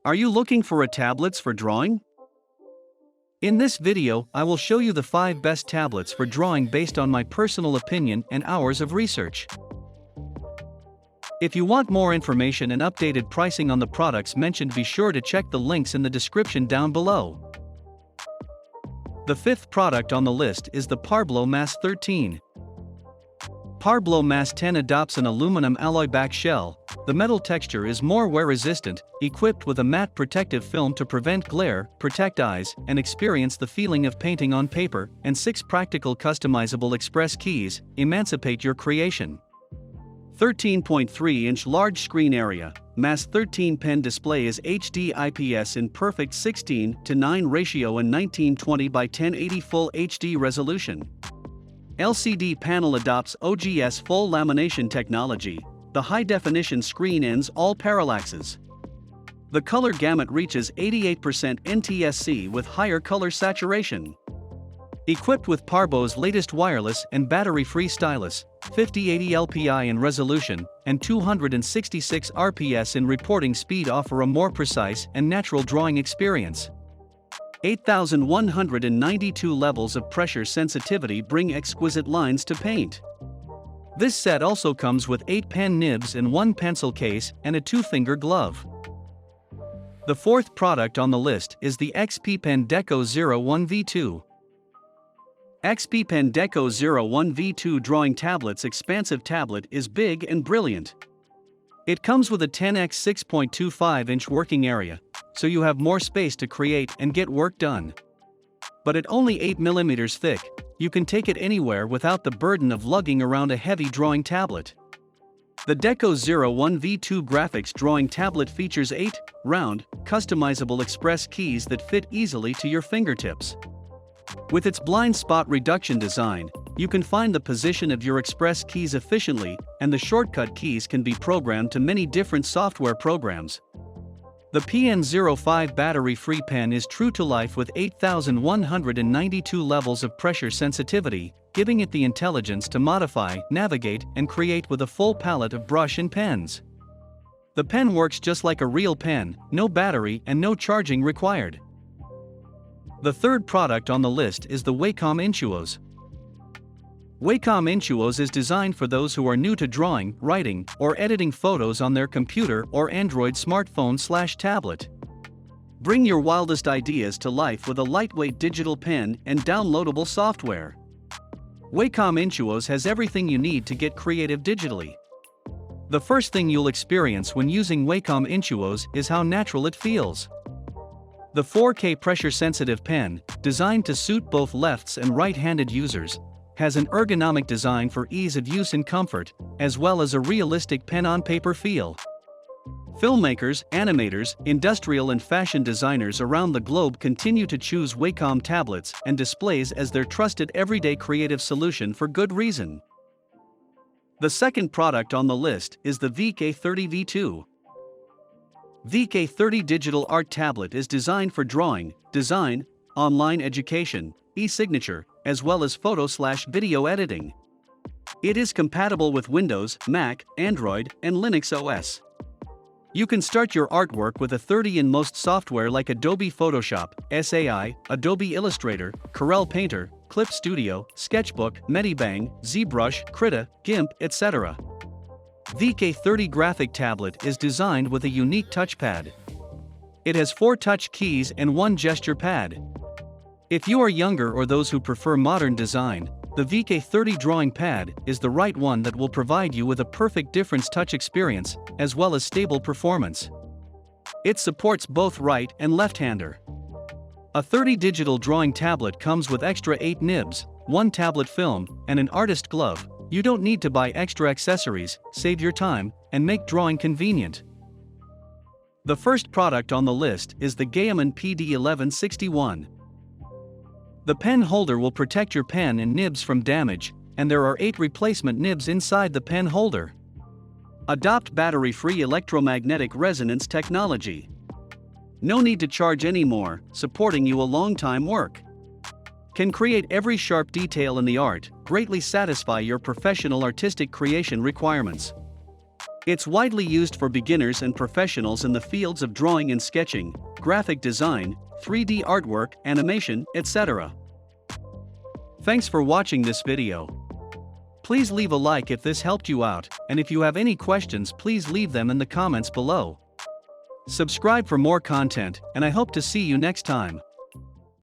Are you looking for a tablets for drawing? In this video, I will show you the 5 best tablets for drawing based on my personal opinion and hours of research. If you want more information and updated pricing on the products mentioned, be sure to check the links in the description down below. The 5th product on the list is the Penblo Mass 13. Penblo Mass 10 adopts an aluminum alloy back shell. The metal texture is more wear-resistant, equipped with a matte protective film to prevent glare, protect eyes, and experience the feeling of painting on paper, and 6 practical customizable express keys. Emancipate your creation. 13.3-inch large screen area. Mass 13 pen display is HD IPS in perfect 16:9 ratio and 1920 by 1080 full HD resolution. LCD panel adopts OGS full lamination technology. The high-definition screen ends all parallaxes. The color gamut reaches 88% NTSC with higher color saturation. Equipped with Penblo's latest wireless and battery-free stylus, 5080 LPI in resolution, and 266 RPS in reporting speed offer a more precise and natural drawing experience. 8,192 levels of pressure sensitivity bring exquisite lines to paint. This set also comes with 8 pen nibs and 1 pencil case and a 2-finger glove. The 4th product on the list is the XPPen Deco 01V2. XPPen Deco 01V2 drawing tablet's expansive tablet is big and brilliant. It comes with a 10x 6.25-inch working area, so you have more space to create and get work done. But at only 8 mm thick, you can take it anywhere without the burden of lugging around a heavy drawing tablet. The Deco 01V2 graphics drawing tablet features 8 round, customizable express keys that fit easily to your fingertips. With its blind spot reduction design, you can find the position of your express keys efficiently, and the shortcut keys can be programmed to many different software programs. The PN05 battery-free pen is true to life with 8,192 levels of pressure sensitivity, giving it the intelligence to modify, navigate, and create with a full palette of brush and pens. The pen works just like a real pen, no battery and no charging required. The 3rd product on the list is the Wacom Intuos. Wacom Intuos is designed for those who are new to drawing, writing, or editing photos on their computer or Android smartphone/tablet. Bring your wildest ideas to life with a lightweight digital pen and downloadable software. Wacom Intuos has everything you need to get creative digitally. The first thing you'll experience when using Wacom Intuos is how natural it feels. The 4K pressure-sensitive pen, designed to suit both lefts and right-handed users, has an ergonomic design for ease of use and comfort, as well as a realistic pen-on-paper feel. Filmmakers, animators, industrial and fashion designers around the globe continue to choose Wacom tablets and displays as their trusted everyday creative solution for good reason. The 2nd product on the list is the VK30V2. VK30 digital art tablet is designed for drawing, design, online education, e-signature, as well as photo/video editing. It is compatible with Windows, Mac, Android, and Linux OS. You can start your artwork with a 30 in most software like Adobe Photoshop, SAI, Adobe Illustrator, Corel Painter, Clip Studio, Sketchbook, Medibang, ZBrush, Krita, GIMP, etc. VK30 graphic tablet is designed with a unique touchpad. It has 4 touch keys and 1 gesture pad. If you are younger or those who prefer modern design, the VK30 drawing pad is the right one that will provide you with a perfect difference touch experience, as well as stable performance. It supports both right and left-hander. A 30 digital drawing tablet comes with extra 8 nibs, 1 tablet film, and an artist glove. You don't need to buy extra accessories, save your time, and make drawing convenient. The 1st product on the list is the Gammon PD1121. The pen holder will protect your pen and nibs from damage, and there are 8 replacement nibs inside the pen holder. Adopt battery-free electromagnetic resonance technology. No need to charge anymore, supporting you a long time work. Can create every sharp detail in the art, greatly satisfy your professional artistic creation requirements. It's widely used for beginners and professionals in the fields of drawing and sketching, graphic design, 3D artwork, animation, etc. Thanks for watching this video. Please leave a like if this helped you out, and if you have any questions please leave them in the comments below. Subscribe for more content, and I hope to see you next time.